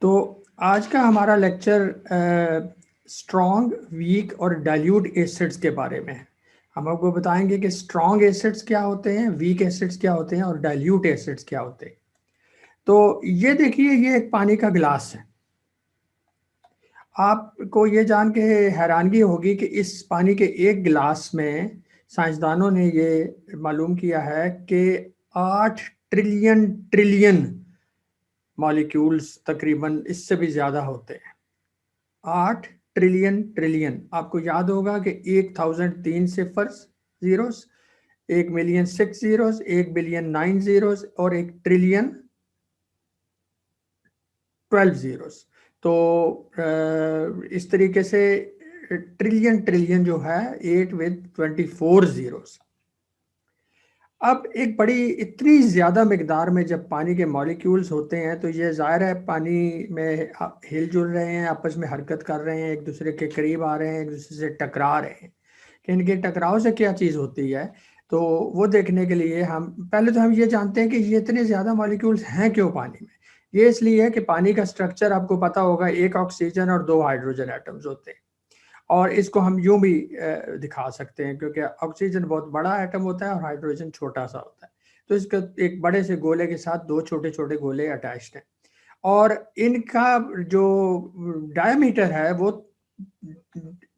तो आज का हमारा लेक्चर स्ट्रॉन्ग, वीक और डाइल्यूट एसिड्स के बारे में है। हम आपको बताएंगे कि स्ट्रॉन्ग एसिड्स क्या होते हैं, वीक एसिड्स क्या होते हैं और डाइल्यूट एसिड्स क्या होते हैं। तो ये देखिए, ये एक पानी का गिलास है। आपको ये जान के हैरानगी होगी कि इस पानी के एक गिलास में साइंसदानों ने ये मालूम किया है कि 8 ट्रिलियन ट्रिलियन मॉलिक्यूल्स तकरीबन इससे भी ज़्यादा होते हैं। 8 ट्रिलियन ट्रिलियन। आपको याद होगा कि 1003 ciphers, zeros, 1 million 6 zeros, 1 billion 9 zeros और 1 ट्रिलियन 12 जीरोस। तो इस तरीके से ट्रिलियन ट्रिलियन जो है 8 विद 24 जीरोस। अब एक बड़ी इतनी ज़्यादा मकदार में जब पानी के मॉलिक्यूल्स होते हैं तो ये ज़ाहिर है पानी में हिल जुल रहे हैं, आपस में हरकत कर रहे हैं, एक दूसरे के करीब आ रहे हैं, एक दूसरे से टकरा रहे हैं कि इनके टकराव से क्या चीज़ होती है। तो वो देखने के लिए हम पहले तो हम ये जानते हैं कि ये इतने ज़्यादा मॉलिक्यूल्स हैं क्यों पानी में। ये इसलिए है कि पानी का स्ट्रक्चर आपको पता होगा, एक ऑक्सीजन और 2 हाइड्रोजन एटम्स होते हैं। और इसको हम यूं भी दिखा सकते हैं क्योंकि ऑक्सीजन बहुत बड़ा एटम होता है और हाइड्रोजन छोटा सा होता है। तो इसका एक बड़े से गोले के साथ 2 छोटे छोटे गोले अटैच्ड हैं और इनका जो डायमीटर है वो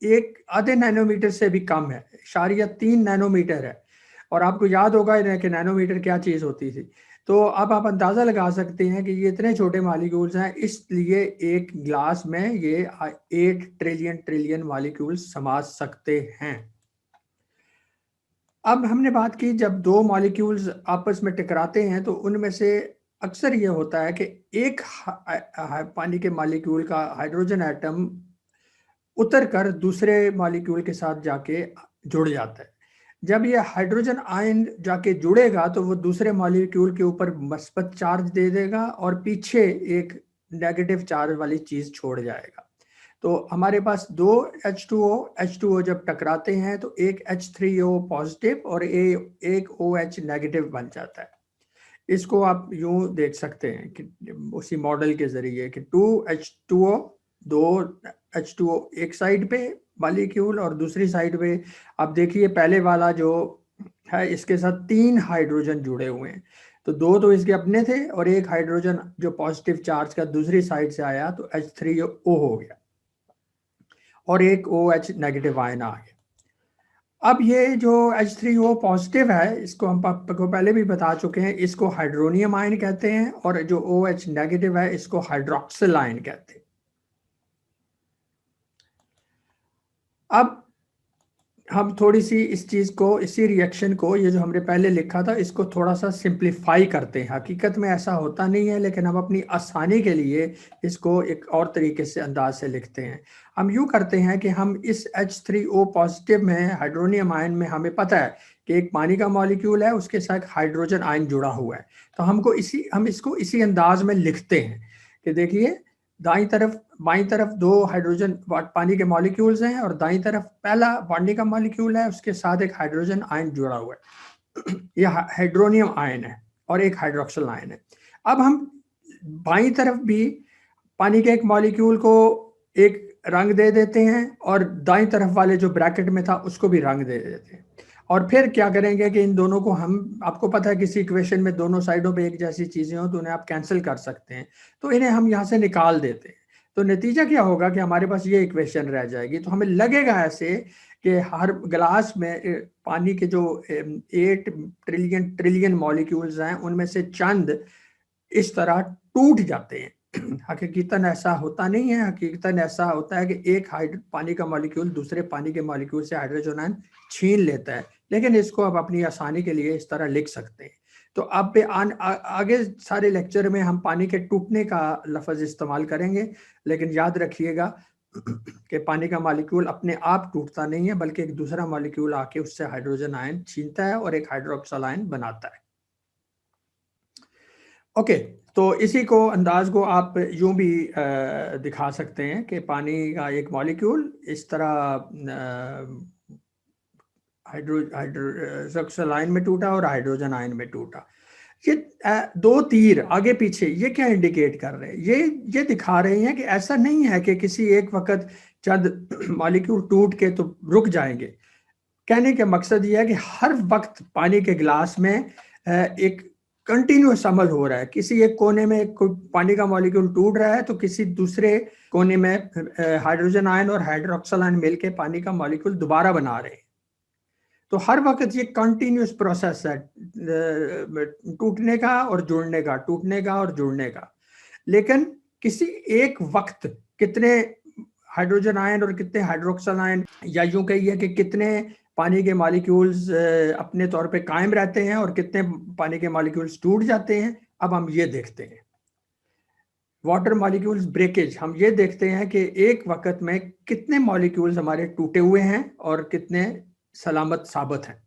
एक आधे नैनोमीटर से भी कम है, 0.3 नैनोमीटर है। और आपको याद होगा कि नैनोमीटर क्या चीज़ होती थी। तो अब आप अंदाज़ा लगा सकते हैं कि ये इतने छोटे मॉलिक्यूल्स हैं, इसलिए एक ग्लास में ये 8 ट्रिलियन ट्रिलियन मॉलिक्यूल्स समा सकते हैं। अब हमने बात की, जब दो मॉलिक्यूल्स आपस में टकराते हैं तो उनमें से अक्सर ये होता है कि एक पानी के मॉलिक्यूल का हाइड्रोजन एटम उतर कर दूसरे मॉलिक्यूल के साथ जाके जुड़ जाता है। जब ये हाइड्रोजन आयन जाके जुड़ेगा तो वो दूसरे मॉलिक्यूल के ऊपर मस्बत चार्ज दे देगा और पीछे एक नेगेटिव चार्ज वाली चीज छोड़ जाएगा। तो हमारे पास दो H2O जब टकराते हैं तो एक H3O पॉजिटिव और एक OH नेगेटिव बन जाता है। इसको आप यूं देख सकते हैं कि उसी मॉडल के जरिए कि 2H2O, दो H2O एक साइड पे मॉलिक्यूल और दूसरी साइड पे आप देखिए पहले वाला जो है इसके साथ 3 हाइड्रोजन जुड़े हुए हैं। तो दो तो इसके अपने थे और एक हाइड्रोजन जो पॉजिटिव चार्ज का दूसरी साइड से आया तो H3O हो गया और एक OH नेगेटिव आयन आ गया। अब ये जो H3O पॉजिटिव है, इसको हम आपको पहले भी बता चुके हैं, इसको हाइड्रोनियम आयन कहते हैं और जो OH नेगेटिव है इसको हाइड्रोक्सिल आयन कहते हैं। अब हम थोड़ी सी इस चीज को, इसी रिएक्शन को, ये जो हमने पहले लिखा था इसको थोड़ा सा सिंप्लीफाई करते हैं। हकीकत में ऐसा होता नहीं है लेकिन हम अपनी आसानी के लिए इसको एक और तरीके से अंदाज से लिखते हैं। हम यूं करते हैं कि हम इस H3O पॉजिटिव में हाइड्रोनियम आयन में हमें पता है कि एक पानी का मॉलिक्यूल है, उसके साथ हाइड्रोजन आयन जुड़ा हुआ है। तो हम इसको इसी अंदाज में लिखते हैं कि देखिए, दाई तरफ बाई तरफ दो हाइड्रोजन पानी के मॉलिक्यूल्स हैं और दाई तरफ पहला पानी का मॉलिक्यूल है, उसके साथ एक हाइड्रोजन आयन जुड़ा हुआ है। यह हाइड्रोनियम आयन है और एक हाइड्रोक्सिल आयन है। अब हम बाई तरफ भी पानी के एक मॉलिक्यूल को एक रंग दे देते हैं और दाई तरफ वाले जो ब्रैकेट में था उसको भी रंग दे देते हैं। और फिर क्या करेंगे कि इन दोनों को हम, आपको पता है किसी इक्वेशन में दोनों साइडों पे एक जैसी चीजें हो तो उन्हें आप कैंसिल कर सकते हैं, तो इन्हें हम यहाँ से निकाल देते हैं। तो नतीजा क्या होगा कि हमारे पास ये इक्वेशन रह जाएगी। तो हमें लगेगा ऐसे कि हर गिलास में पानी के जो 8 ट्रिलियन ट्रिलियन मॉलिक्यूल्स हैं उनमें से चंद इस तरह टूट जाते हैं। हकीकतन ऐसा होता नहीं है। हकीकतन ऐसा होता है कि एक पानी का मॉलिक्यूल दूसरे पानी के मॉलिक्यूल से हाइड्रोजन आयन छीन लेता है, लेकिन इसको आप अपनी आसानी के लिए इस तरह लिख सकते हैं। तो अब आगे सारे लेक्चर में हम पानी के टूटने का लफ्ज इस्तेमाल करेंगे, लेकिन याद रखिएगा कि पानी का मॉलिक्यूल अपने आप टूटता नहीं है बल्कि एक दूसरा मॉलिक्यूल आके उससे हाइड्रोजन आयन छीनता है और एक हाइड्रोक्सिल आयन बनाता है। ओके, तो इसी को अंदाज को आप यूं भी दिखा सकते हैं कि पानी का एक मॉलिक्यूल इस तरह हाइड्रोक्सिल आयन में टूटा और हाइड्रोजन आयन में टूटा। ये दो तीर आगे पीछे ये क्या इंडिकेट कर रहे हैं? ये दिखा रहे हैं कि ऐसा नहीं है कि किसी एक वक्त चंद मॉलिक्यूल टूट के तो रुक जाएंगे। कहने का मकसद ये है कि हर वक्त पानी के गिलास में एक कंटिन्यूस अमल हो रहा है। किसी एक कोने में कोई पानी का मॉलिक्यूल टूट रहा है तो किसी दूसरे कोने में हाइड्रोजन आयन और हाइड्रोक्सिल आयन मिलके पानी का मॉलिक्यूल दोबारा बना रहे हैं। तो हर वक्त ये कंटिन्यूस प्रोसेस है टूटने का और जुड़ने का, टूटने का और जुड़ने का। लेकिन किसी एक वक्त कितने हाइड्रोजन आयन और कितने हाइड्रोक्सिल आयन, या यूं कहिए कि कितने पानी के मॉलिक्यूल्स अपने तौर पे कायम रहते हैं और कितने पानी के मॉलिक्यूल्स टूट जाते हैं, अब हम ये देखते हैं। वाटर मॉलिक्यूल्स ब्रेकेज, हम ये देखते हैं कि एक वक्त में कितने मॉलिक्यूल्स हमारे टूटे हुए हैं और कितने सलामत साबित हैं।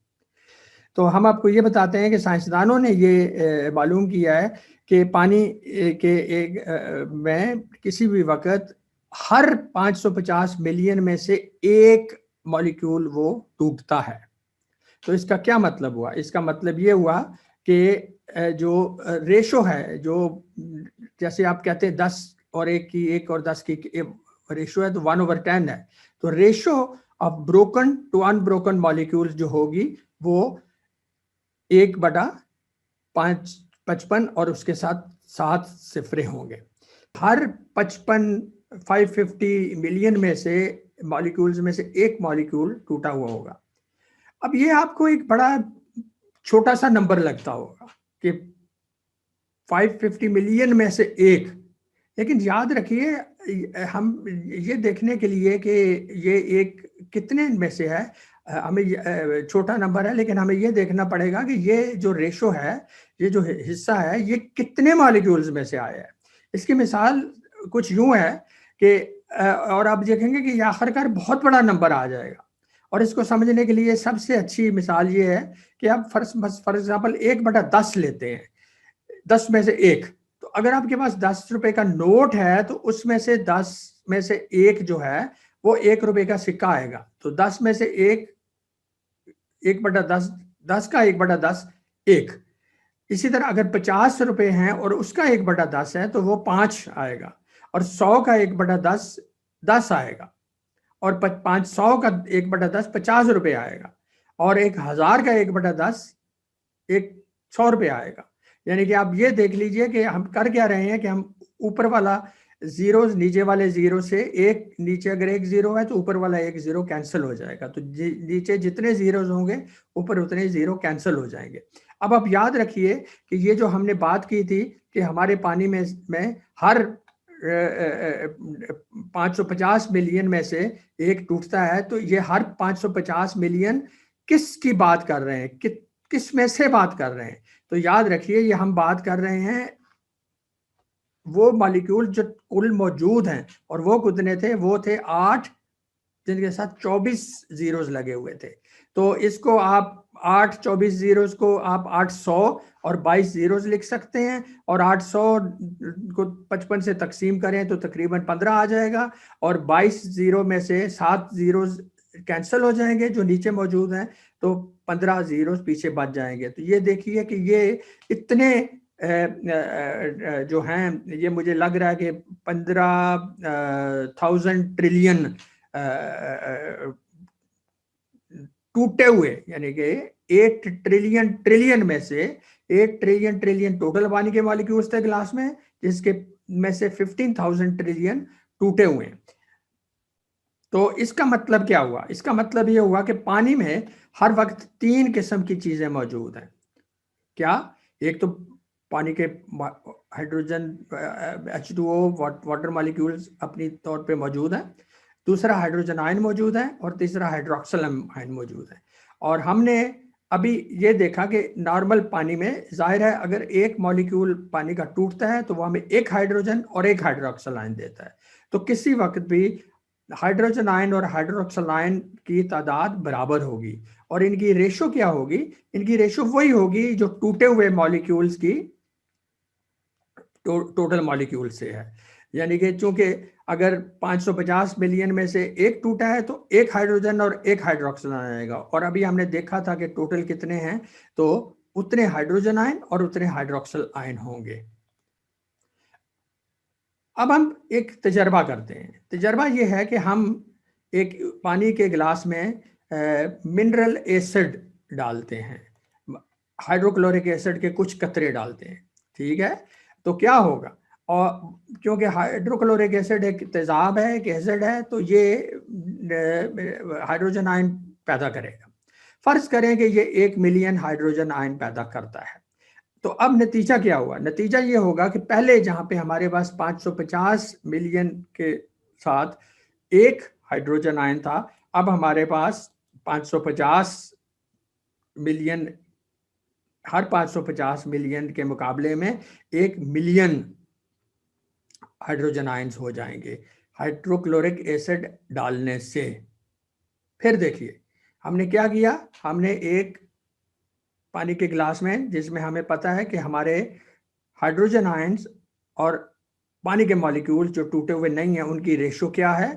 तो हम आपको ये बताते हैं कि साइंसदानों ने ये मालूम किया है कि पानी के एक में किसी भी वक्त हर 550 मिलियन में से एक मॉलिक्यूल वो टूटता है। तो इसका क्या मतलब हुआ? इसका मतलब ये हुआ कि जो रेशो है, जो जैसे आप कहते हैं 10 और 1 की, 1 और 10 की रेशो है, तो 1/10 है। तो ratio of broken to unbroken molecules जो होगी वो 1/55 और उसके साथ 7 सिफरे होंगे। हर 550 मिलियन में से मॉलिक्यूल्स में से एक मॉलिक्यूल टूटा हुआ होगा। अब ये आपको एक बड़ा छोटा सा नंबर लगता होगा कि 550 मिलियन में से एक, लेकिन याद रखिए हम ये देखने के लिए कि ये एक कितने में से है, हमें छोटा नंबर है, लेकिन हमें ये देखना पड़ेगा कि ये जो रेशो है, ये जो हिस्सा है, ये कितने मॉलिक्यूल्स में से आया है। इसकी मिसाल कुछ यूं है कि और आप देखेंगे कि आखिरकार बहुत बड़ा नंबर आ जाएगा। और इसको समझने के लिए सबसे अच्छी मिसाल ये है कि आप फॉर एग्जाम्पल 1/10 लेते हैं, 10 में से एक। तो अगर आपके पास 10 रुपए का नोट है तो उसमें से 10 में से एक जो है वो 1 रुपए का सिक्का आएगा। तो 10 में से एक, 1/10, 10 का 1/10 एक। इसी तरह अगर 50 रुपए हैं और उसका 1/10 है तो वो 5 आएगा। और 100 का 1/10 10 आएगा। और 500 का 1/10 50 रुपए आएगा। और 1000 का 1/10 100 रुपये आएगा। यानी कि आप ये देख लीजिए कि हम कर क्या रहे हैं कि हम ऊपर वाला जीरो, नीचे वाले जीरो से एक, नीचे अगर एक जीरो है तो ऊपर वाला एक जीरो कैंसिल हो जाएगा। तो नीचे जितने जीरोज होंगे ऊपर उतने जीरो कैंसिल हो जाएंगे। अब आप याद रखिए कि ये जो हमने बात की थी कि हमारे पानी में हर 550 मिलियन में से एक टूटता है, तो ये हर 550 मिलियन किसकी बात कर रहे हैं, किस में से बात कर रहे हैं? तो याद रखिए ये हम बात कर रहे हैं वो मॉलिक्यूल जो कुल मौजूद हैं, और वो कितने थे? वो थे 8, जिनके साथ 24 जीरोस लगे हुए थे। तो इसको आप 8 24 जीरोस को आप 800 और 22 जीरोस लिख सकते हैं। और 800 को 55 से तकसीम करें तो तकरीबन 15 आ जाएगा। और 22 जीरो में से 7 जीरोस कैंसिल हो जाएंगे जो नीचे मौजूद हैं, तो 15 जीरोस पीछे बच जाएंगे। तो ये देखिए कि ये इतने जो हैं, ये मुझे लग रहा है कि 15,000 ट्रिलियन टूटे हुए, यानी कि 8 ट्रिलियन ट्रिलियन में से 8 ट्रिलियन ट्रिलियन टोटल पानी के मॉलिक्यूल्स थे ग्लास में, जिसके में से 15,000 ट्रिलियन टूटे हुए हैं। तो इसका मतलब क्या हुआ? इसका मतलब ये हुआ कि पानी में हर वक्त 3 किस्म की चीजें मौजूद हैं। क्या? एक तो पानी के हाइड्रोजन H2O वाटर मॉलिक्यूल्स अपनी तौर पे मौजूद है, दूसरा हाइड्रोजन आयन मौजूद है, और तीसरा हाइड्रोक्सिल आयन मौजूद है। और हमने अभी ये देखा कि नॉर्मल पानी में जाहिर है अगर एक मॉलिक्यूल पानी का टूटता है तो वो हमें एक हाइड्रोजन और एक हाइड्रोक्सिल आयन देता है। तो किसी वक्त भी हाइड्रोजन आयन और हाइड्रोक्सिल आयन की तादाद बराबर होगी। और इनकी रेशो क्या होगी? इनकी रेशो वही होगी जो टूटे हुए मॉलिक्यूल्स की टोटल मॉलिक्यूल से है। यानी कि चूंकि अगर 550 मिलियन में से एक टूटा है तो एक हाइड्रोजन और एक हाइड्रोक्सिल आएगा। और अभी हमने देखा था कि टोटल कितने हैं, तो उतने हाइड्रोजन आयन और उतने हाइड्रोक्सिल आयन होंगे। अब हम एक तजर्बा करते हैं। तजर्बा ये है कि हम एक पानी के गिलास में मिनरल एसिड डालते हैं, हाइड्रोक्लोरिक एसिड के कुछ कतरे डालते हैं, ठीक है। तो क्या होगा, और क्योंकि हाइड्रोक्लोरिक एसिड एक तेजाब है, एक एसिड है, तो ये हाइड्रोजन आयन पैदा करेगा। फर्ज करें कि ये 1 मिलियन हाइड्रोजन आयन पैदा करता है। तो अब नतीजा क्या हुआ? नतीजा ये होगा कि पहले जहां पे हमारे पास 550 मिलियन के साथ एक हाइड्रोजन आयन था, अब हमारे पास 550 मिलियन, हर 550 मिलियन के मुकाबले में 1 मिलियन हाइड्रोजन आयंस हो जाएंगे हाइड्रोक्लोरिक एसिड डालने से। फिर देखिए हमने क्या किया, हमने एक पानी के गिलास में, जिसमें हमें पता है कि हमारे हाइड्रोजन आयंस और पानी के मॉलिक्यूल जो टूटे हुए नहीं है उनकी रेशो क्या है,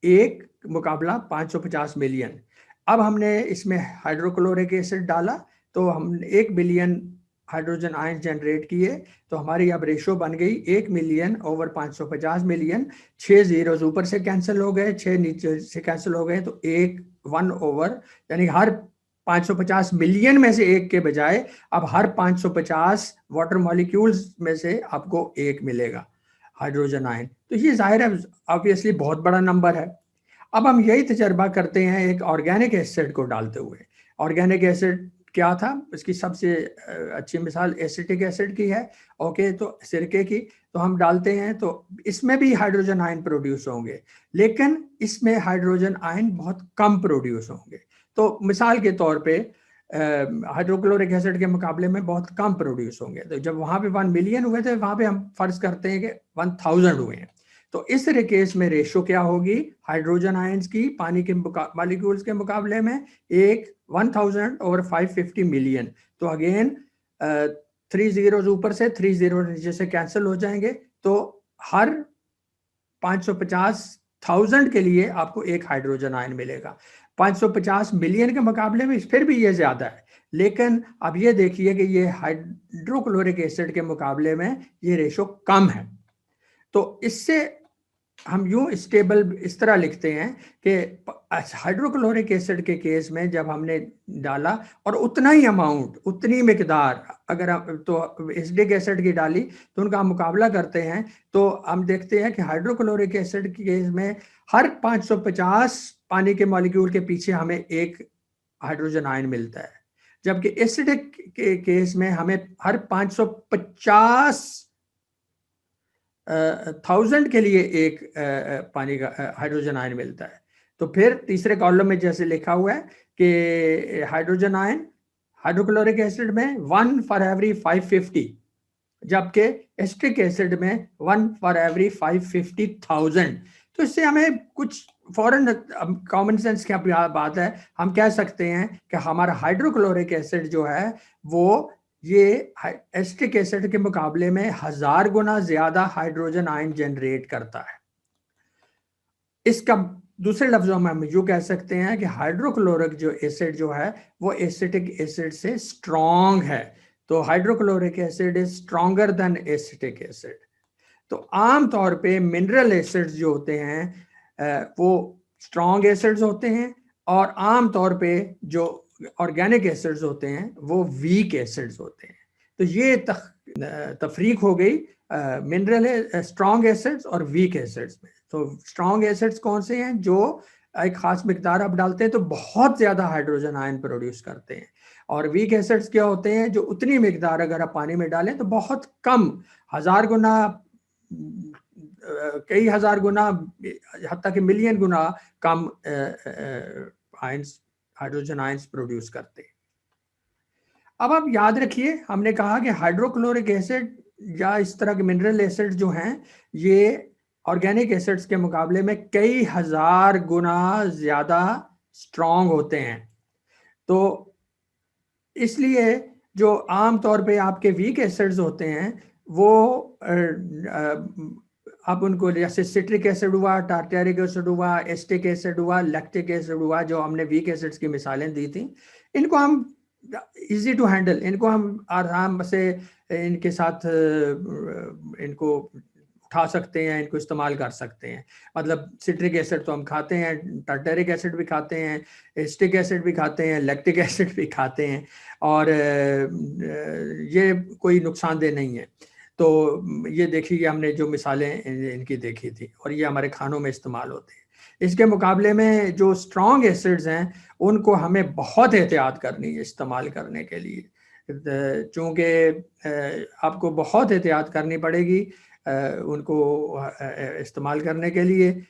1 मुकाबला 550 मिलियन। अब हमने इसमें हाइड्रोक्लोरिक एसिड डाला तो हम 1 बिलियन हाइड्रोजन आयन जनरेट किए, तो हमारी अब रेशो बन गई 1 मिलियन ओवर 550 मिलियन। 6 जीरोस ऊपर से कैंसिल हो गए, 6 नीचे से कैंसिल हो गए, तो 1 ओवर, यानी हर 550 मिलियन में से एक के बजाय अब हर 550 वाटर मॉलिक्यूल्स में से आपको एक मिलेगा हाइड्रोजन आयन। तो ये जाहिर है ऑब्वियसली बहुत बड़ा नंबर है। अब हम यही तजर्बा करते हैं एक ऑर्गेनिक एसिड को डालते हुए। ऑर्गेनिक एसिड क्या था, इसकी सबसे अच्छी मिसाल एसिटिक एसिड की है, ओके, तो सिरके की। तो हम डालते हैं तो इसमें भी हाइड्रोजन आयन प्रोड्यूस होंगे, लेकिन इसमें हाइड्रोजन आयन बहुत कम प्रोड्यूस होंगे। तो मिसाल के तौर पे हाइड्रोक्लोरिक एसिड के मुकाबले में बहुत कम प्रोड्यूस होंगे। तो जब वहां पे 1 मिलियन हुए थे, वहां पे हम फर्ज करते हैं कि 1000 हुए हैं। तो इस केस में रेशो क्या होगी हाइड्रोजन आयंस की पानी के मॉलिक्यूल्स के मुकाबले में, 1000 ओवर 550 मिलियन। तो अगेन 3 जीरोस ऊपर से 3 जीरो नीचे से कैंसिल हो जाएंगे, तो हर 550,000 के लिए आपको एक हाइड्रोजन आयन मिलेगा। 550 मिलियन के मुकाबले में फिर भी ये ज्यादा है, लेकिन अब ये देखिए कि ये हाइड्रोक्लोरिक एसिड के मुकाबले में ये रेशो कम है। तो इससे हम यूं स्टेबल इस तरह लिखते हैं कि हाइड्रोक्लोरिक एसिड के केस में जब हमने डाला और उतना ही अमाउंट, उतनी मिकदार अगर तो एसिडिक एसिड की डाली, तो उनका हम मुकाबला करते हैं, तो हम देखते हैं कि हाइड्रोक्लोरिक एसिड के केस में हर 550 पानी के मॉलिक्यूल के पीछे हमें एक हाइड्रोजन आयन मिलता है, जबकि एसिडिक के केस में हमें हर 550 1000 के लिए एक पानी का हाइड्रोजन आयन मिलता है। तो फिर तीसरे कॉलम में जैसे लिखा हुआ है कि हाइड्रोजन आयन हाइड्रोक्लोरिक एसिड में 1 फॉर एवरी 550, जबकि एसिटिक एसिड में 1 फॉर एवरी 550,000। तो इससे हमें कुछ फॉरन कॉमन सेंस की बात है, हम कह सकते हैं कि हमारा हाइड्रोक्लोरिक एसिड जो है वो ये एसिटिक एसिड के मुकाबले में 1000 गुना ज्यादा हाइड्रोजन आयन जनरेट करता है। इसका दूसरे लफ्जों में हम यूं कह सकते हैं कि हाइड्रोक्लोरिक जो एसिड जो है वो एसिटिक एसिड से स्ट्रॉन्ग है। तो hydrochloric acid is stronger than acetic acid. तो आम तौर पे मिनरल एसिड्स जो होते हैं वो स्ट्रॉन्ग एसिड्स होते हैं, और आम तौर पे जो ऑर्गेनिक एसिड्स होते हैं वो वीक एसिड्स होते हैं। तो ये तफरीक हो गई मिनरल स्ट्रॉन्ग एसिड्स और वीक एसिड्स में। तो स्ट्रॉन्ग एसिड्स कौन से हैं, जो एक खास मिकदार आप डालते हैं तो बहुत ज्यादा हाइड्रोजन आयन प्रोड्यूस करते हैं, और वीक एसिड्स क्या होते हैं, जो उतनी मिकदार अगर आप पानी में डालें तो बहुत कम, 1000 गुना, कई हजार गुना, हत्ता कि मिलियन गुना कम आयंस, हाइड्रोजन आयंस प्रोड्यूस करते हैं। अब आप याद रखिए हमने कहा कि हाइड्रोक्लोरिक एसिड या इस तरह के मिनरल एसिड जो हैं ये ऑर्गेनिक एसिड्स के मुकाबले में कई हजार गुना ज्यादा स्ट्रॉन्ग होते हैं। तो इसलिए जो आम तौर पे आपके वीक एसिड्स होते हैं वो आप उनको, जैसे सिट्रिक एसिड हुआ, टार्टारिक एसिड हुआ, एस्टिक एसिड हुआ, लैक्टिक एसिड हुआ, जो हमने वीक एसिड्स की मिसालें दी थी, इनको हम इजी टू हैंडल, इनको हम आराम से इनके साथ इनको उठा सकते हैं, इनको इस्तेमाल कर सकते हैं। मतलब सिट्रिक एसिड तो हम खाते हैं, टार्टरिक एसिड भी खाते हैं, एस्टिक एसिड भी खाते हैं, लैक्टिक एसिड भी खाते हैं, और ये कोई नुकसानदेह नहीं है। तो ये देखिए हमने जो मिसालें इनकी देखी थी, और ये हमारे खानों में इस्तेमाल होते हैं। इसके मुकाबले में जो स्ट्रॉन्ग एसिड्स हैं उनको हमें बहुत एहतियात करनी है इस्तेमाल करने के लिए, चूँकि आपको बहुत एहतियात करनी पड़ेगी उनको इस्तेमाल करने के लिए।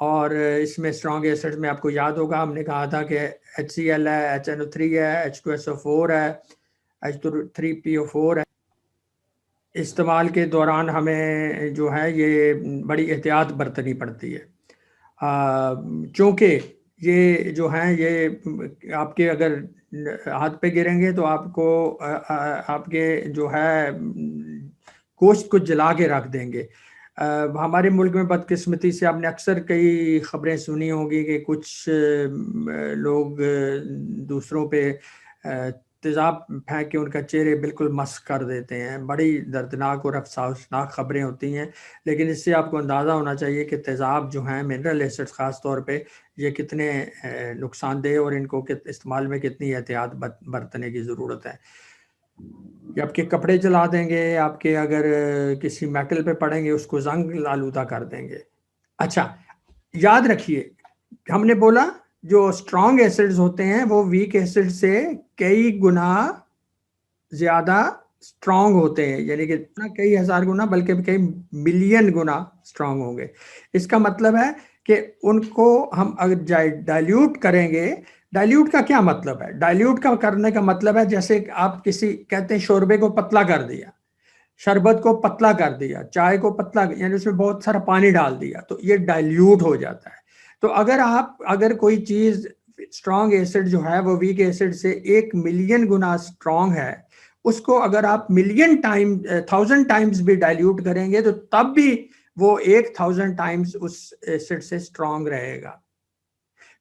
और इसमें स्ट्रॉन्ग एसिड्स में आपको याद होगा हमने कहा था कि HCl है, HNO3 है, H2SO4 है, H3PO4 है। इस्तेमाल के दौरान हमें जो है ये बड़ी एहतियात बरतनी पड़ती है, क्योंकि ये जो हैं ये आपके अगर हाथ पे गिरेंगे तो आपको आपके जो है गोश्त को जला के रख देंगे। हमारे मुल्क में बदकिस्मती से आपने अक्सर कई खबरें सुनी होंगी कि कुछ लोग दूसरों पे तेज़ाब फेंक के उनका चेहरे बिल्कुल मस्क कर देते हैं। बड़ी दर्दनाक और अफसोसनाक खबरें होती हैं, लेकिन इससे आपको अंदाज़ा होना चाहिए कि तेज़ाब जो हैं मिनरल एसिड्स ख़ास तौर पे ये कितने नुकसानदेह और इनको इस्तेमाल में कितनी एहतियात बरतने की ज़रूरत है। ये आपके कपड़े जला देंगे, आपके अगर किसी मेटल पे पड़ेंगे उसको जंग आलूदा कर देंगे। अच्छा, याद रखिए हमने बोला जो स्ट्रॉन्ग एसिड्स होते हैं वो वीक एसिड से कई गुना ज्यादा स्ट्रॉन्ग होते हैं, यानी कि ना कई हजार गुना बल्कि कई मिलियन गुना स्ट्रॉन्ग होंगे। इसका मतलब है कि उनको हम अगर डाइल्यूट करेंगे, डाइल्यूट का क्या मतलब है? डाइल्यूट का करने का मतलब है जैसे आप किसी कहते हैं शोरबे को पतला कर दिया, शरबत को पतला कर दिया, चाय को पतला, यानी उसमें बहुत सारा पानी डाल दिया तो ये डाइल्यूट हो जाता है। तो अगर कोई चीज स्ट्रॉन्ग एसिड जो है वो वीक एसिड से 1 मिलियन गुना स्ट्रॉन्ग है, उसको अगर आप मिलियन टाइम 1000 टाइम्स भी डाइल्यूट करेंगे तो तब भी वो 1000 टाइम्स उस एसिड से स्ट्रॉन्ग रहेगा।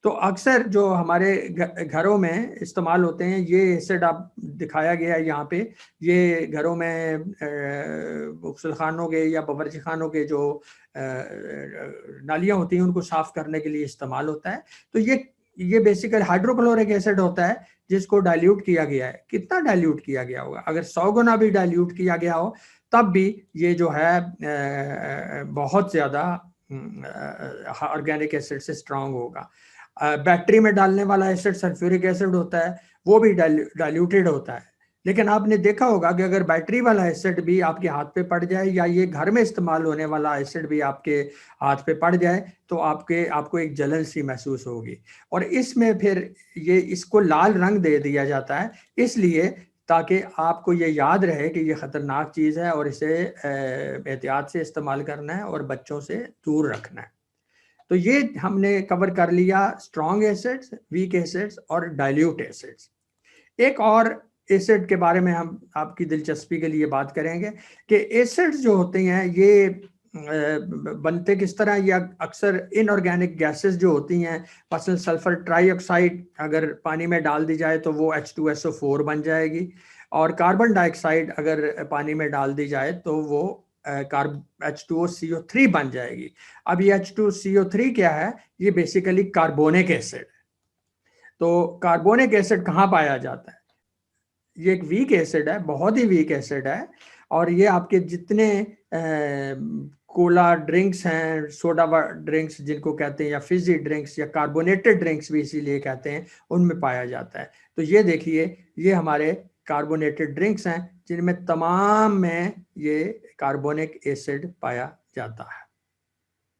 तो अक्सर जो हमारे घरों में इस्तेमाल होते हैं ये एसिड आप दिखाया गया है यहाँ पे, ये घरों में गुस्ल खानों के या बावर्ची खानों के जो नालियाँ होती हैं उनको साफ करने के लिए इस्तेमाल होता है। तो ये बेसिकली हाइड्रोक्लोरिक एसिड होता है जिसको डाइल्यूट किया गया है। कितना डाइल्यूट किया गया होगा? अगर 100 गुना भी डाइल्यूट किया गया हो तब भी ये जो है बहुत ज़्यादा ऑर्गेनिक एसिड से स्ट्रांग होगा। बैटरी में डालने वाला एसिड सल्फ्यूरिक एसिड होता है, वो भी डाइल्यूटेड होता है। लेकिन आपने देखा होगा कि अगर बैटरी वाला एसिड भी आपके हाथ पे पड़ जाए या ये घर में इस्तेमाल होने वाला एसिड भी आपके हाथ पे पड़ जाए तो आपको एक जलन सी महसूस होगी। और इसमें फिर ये इसको लाल रंग दे दिया जाता है इसलिए ताकि आपको ये याद रहे कि ये ख़तरनाक चीज़ है और इसे एहतियात से इस्तेमाल करना है और बच्चों से दूर रखना है। तो ये हमने कवर कर लिया स्ट्रॉन्ग एसिड्स, वीक एसिड्स और डाइल्यूट एसिड्स। एक और एसिड के बारे में हम आपकी दिलचस्पी के लिए बात करेंगे कि एसिड्स जो होते हैं ये बनते किस तरह, या अक्सर इनऑर्गेनिक गैसेस जो होती हैं, मसलन सल्फर ट्राईऑक्साइड अगर पानी में डाल दी जाए तो वो H2SO4 बन जाएगी, और कार्बन डाइऑक्साइड अगर पानी में डाल दी जाए तो वो H2CO3 बन जाएगी। अब ये H2CO3 क्या है? ये बेसिकली कार्बोनिक एसिड। तो कार्बोनिक एसिड कहाँ पाया जाता है? ये एक वीक एसिड है, बहुत ही वीक एसिड है, और ये आपके जितने कोला ड्रिंक्स हैं, सोडा ड्रिंक्स जिनको कहते हैं, या फिजी ड्रिंक्स या कार्बोनेटेड ड्रिंक्स भी इसीलिए कहते हैं, उनमें पाया जाता है। तो ये देखिए ये हमारे कार्बोनेटेड ड्रिंक्स हैं जिनमें तमाम में ये कार्बोनिक एसिड पाया जाता है।